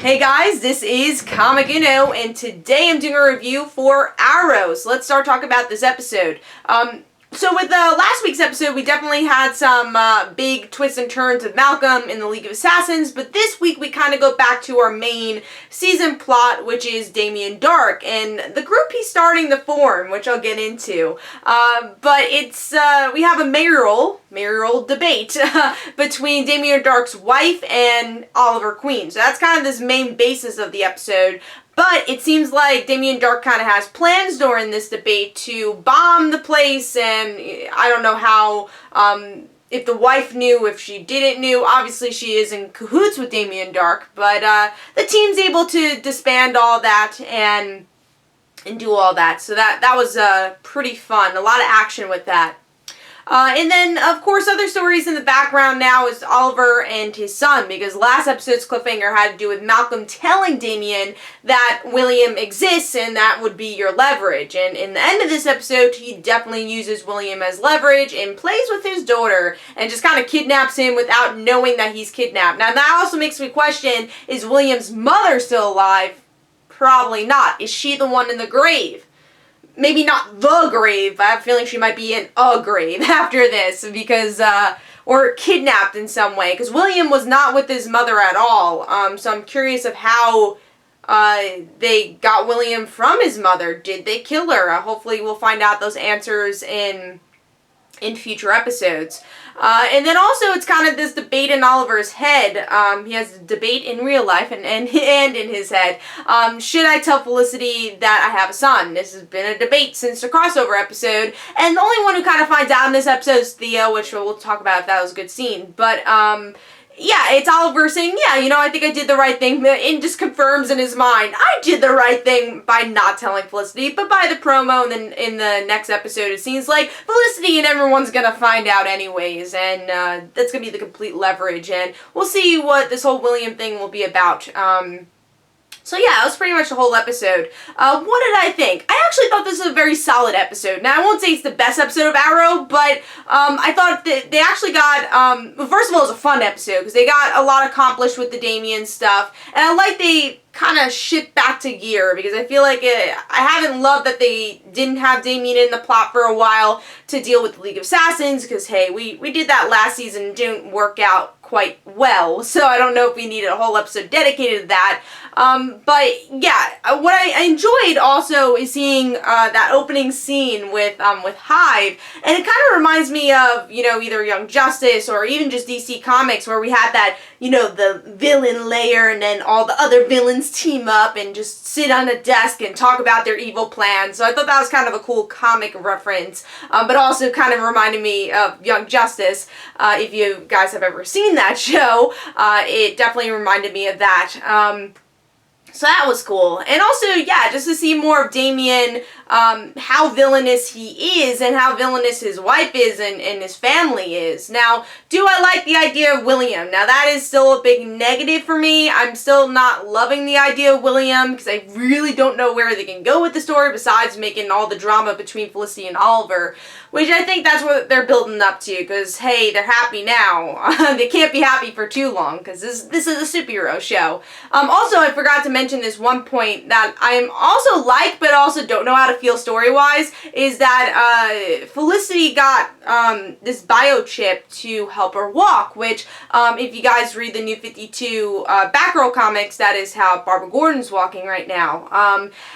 Hey guys, this is Comic Uno, and today I'm doing a review for Arrow. So let's start talking about this episode. So with last week's episode, we definitely had some big twists and turns with Malcolm in the League of Assassins, but this week we kind of go back to our main season plot, which is Damien Darhk, and the group he's starting to form, which I'll get into. But it's, we have a mayoral debate between Damien Darhk's wife and Oliver Queen. So that's kind of this main basis of the episode. But it seems like Damien Darhk kind of has plans during this debate to bomb the place, and I don't know how, if the wife knew, if she didn't knew. Obviously she is in cahoots with Damien Darhk, but the team's able to disband all that and do all that. So that was pretty fun. A lot of action with that. And then, of course, other stories in the background now is Oliver and his son, because last episode's cliffhanger had to do with Malcolm telling Damien that William exists and that would be your leverage. And in the end of this episode, he definitely uses William as leverage and plays with his daughter and just kind of kidnaps him without knowing that he's kidnapped. Now, that also makes me question, is William's mother still alive? Probably not. Is she the one in the grave? Maybe not the grave, but I have a feeling she might be in a grave after this, because, or kidnapped in some way, because William was not with his mother at all, so I'm curious of how, they got William from his mother. Did they kill her? Hopefully we'll find out those answers in future episodes. And then also it's kind of this debate in Oliver's head. He has a debate in real life and in his head. Should I tell Felicity that I have a son? This has been a debate since the crossover episode. And the only one who kind of finds out in this episode is Theo, which we'll talk about if that was a good scene. But, yeah, it's Oliver saying, yeah, you know, I think I did the right thing, and just confirms in his mind, I did the right thing by not telling Felicity, but by the promo, and then in the next episode, it seems like Felicity and everyone's gonna find out anyways, and that's gonna be the complete leverage, and we'll see what this whole William thing will be about. So yeah, that was pretty much the whole episode. What did I think? I actually thought this was a very solid episode. Now, I won't say it's the best episode of Arrow, but I thought that they actually got, well, first of all, it was a fun episode, because they got a lot accomplished with the Damien stuff, and I like they kind of shift back to gear, because I feel like I haven't loved that they didn't have Damien in the plot for a while to deal with the League of Assassins, because hey, we did that last season and didn't work out quite well, so I don't know if we needed a whole episode dedicated to that. But yeah, what I enjoyed also is seeing that opening scene with Hive, and it kind of reminds me of, you know, either Young Justice or even just DC Comics, where we had that, you know, the villain layer, and then all the other villains team up and just sit on a desk and talk about their evil plans. So I thought that was kind of a cool comic reference, but also kind of reminded me of Young Justice. If you guys have ever seen that show, it definitely reminded me of that. So that was cool. And also, yeah, just to see more of Damien, how villainous he is and how villainous his wife is and his family is. Now, do I like the idea of William? Now, that is still a big negative for me. I'm still not loving the idea of William, because I really don't know where they can go with the story besides making all the drama between Felicity and Oliver, which I think that's what they're building up to, because, hey, they're happy now. They can't be happy for too long, because this is a superhero show. Also, I forgot to mention this one point that I am also like, but also don't know how to feel story-wise, is that Felicity got this biochip to help her walk, which, if you guys read the New 52 Batgirl comics, that is how Barbara Gordon's walking right now.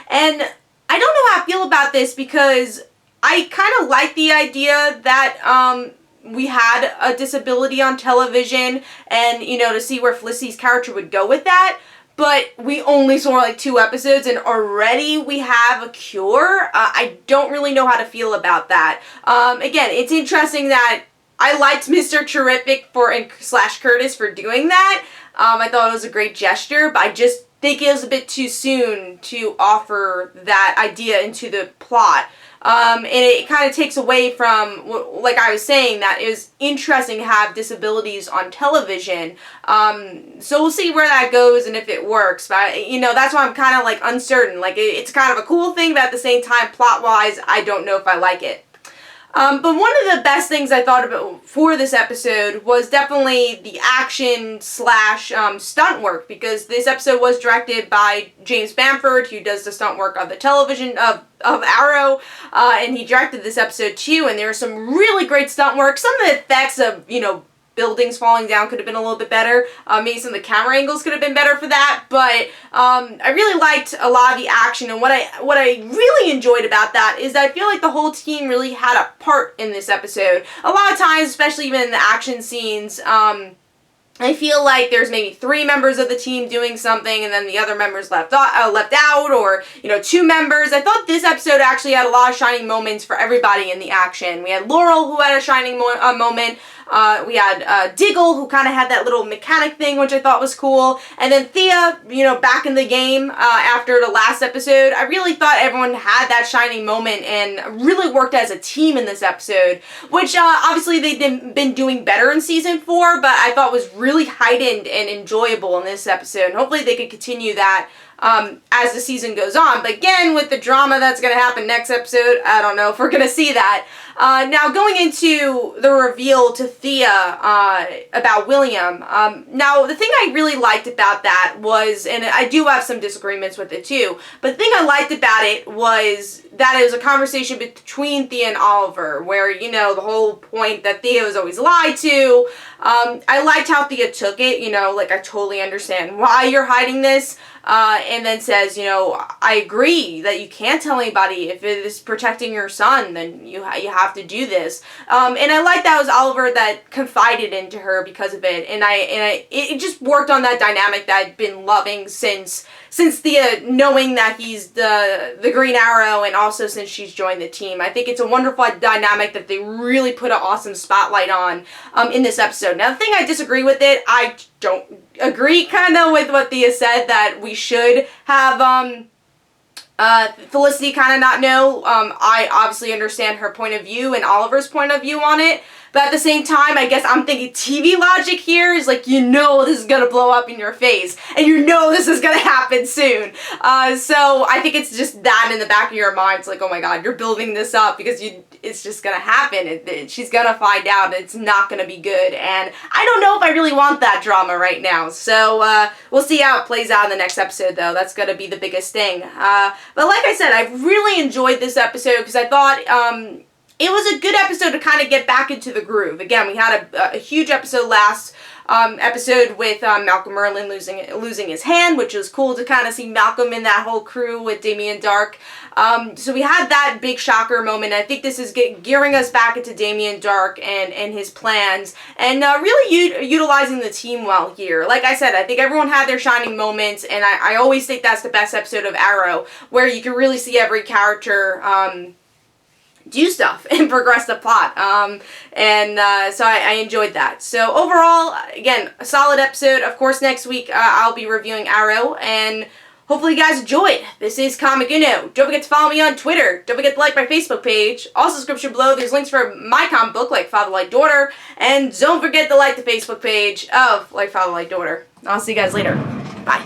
And I don't know how I feel about this, because I kind of like the idea that we had a disability on television, and, you know, to see where Felicity's character would go with that. But we only saw like 2 episodes and already we have a cure. I don't really know how to feel about that. Again, it's interesting that I liked Mr. Terrific / Curtis for doing that. I thought it was a great gesture, but I just think it was a bit too soon to offer that idea into the plot. And it kind of takes away from, like I was saying, that it was interesting to have disabilities on television. So we'll see where that goes and if it works. But, you know, that's why I'm kind of, like, uncertain. Like, it's kind of a cool thing, but at the same time, plot-wise, I don't know if I like it. But one of the best things I thought about for this episode was definitely the action slash stunt work, because this episode was directed by James Bamford, who does the stunt work of the television of Arrow, and he directed this episode too, and there was some really great stunt work. Some of the effects of, buildings falling down could have been a little bit better. Maybe some of the camera angles could have been better for that, but I really liked a lot of the action, and what I really enjoyed about that is that I feel like the whole team really had a part in this episode. A lot of times, especially even in the action scenes, I feel like there's maybe 3 members of the team doing something, and then the other members left out, or 2 members. I thought this episode actually had a lot of shining moments for everybody in the action. We had Laurel, who had a shining moment. We had Diggle, who kind of had that little mechanic thing, which I thought was cool. And then Thea, back in the game after the last episode. I really thought everyone had that shining moment and really worked as a team in this episode, which obviously they've been doing better in season 4, but I thought was really heightened and enjoyable in this episode. And hopefully they could continue that as the season goes on. But again, with the drama that's going to happen next episode, I don't know if we're going to see that. Now, going into the reveal to Thea about William, now the thing I really liked about that was, and I do have some disagreements with it too, but the thing I liked about it was that it was a conversation between Thea and Oliver, where, the whole point that Thea was always lied to. I liked how Thea took it, like, I totally understand why you're hiding this. And then says, I agree that you can't tell anybody. If it is protecting your son, then you have to do this. And I like that it was Oliver that confided into her because of it. And it just worked on that dynamic that I'd been loving since Thea knowing that he's the Green Arrow, and also since she's joined the team. I think it's a wonderful dynamic that they really put an awesome spotlight on in this episode. Now, the thing I disagree with it, I don't agree kind of with what Thea said, that we should have Felicity kind of not know. I obviously understand her point of view and Oliver's point of view on it, but at the same time, I guess I'm thinking TV logic here is like, this is going to blow up in your face, and this is going to happen soon. So I think it's just that in the back of your mind. It's like, oh my god, you're building this up because it's just going to happen. She's going to find out it's not going to be good, and I don't know if I really want that drama right now. So we'll see how it plays out in the next episode, though. That's going to be the biggest thing. But like I said, I really enjoyed this episode because I thought it was a good episode to kind of get back into the groove. Again, we had a huge episode last episode with Malcolm Merlin losing his hand, which was cool to kind of see Malcolm in that whole crew with Damien Dark. So we had that big shocker moment. I think this is gearing us back into Damien Dark and his plans, and really utilizing the team well here. Like I said, I think everyone had their shining moments, and I always think that's the best episode of Arrow, where you can really see every character do stuff and progress the plot. So I enjoyed that. So overall, again, a solid episode. Of course, next week I'll be reviewing Arrow, and hopefully you guys enjoyed. This is Comic Uno. Don't forget to follow me on Twitter. Don't forget to like my Facebook page. Also, description below, there's links for my comic book, Like Father, Like Daughter. And don't forget to like the Facebook page of Like Father, Like Daughter. I'll see you guys later. Bye.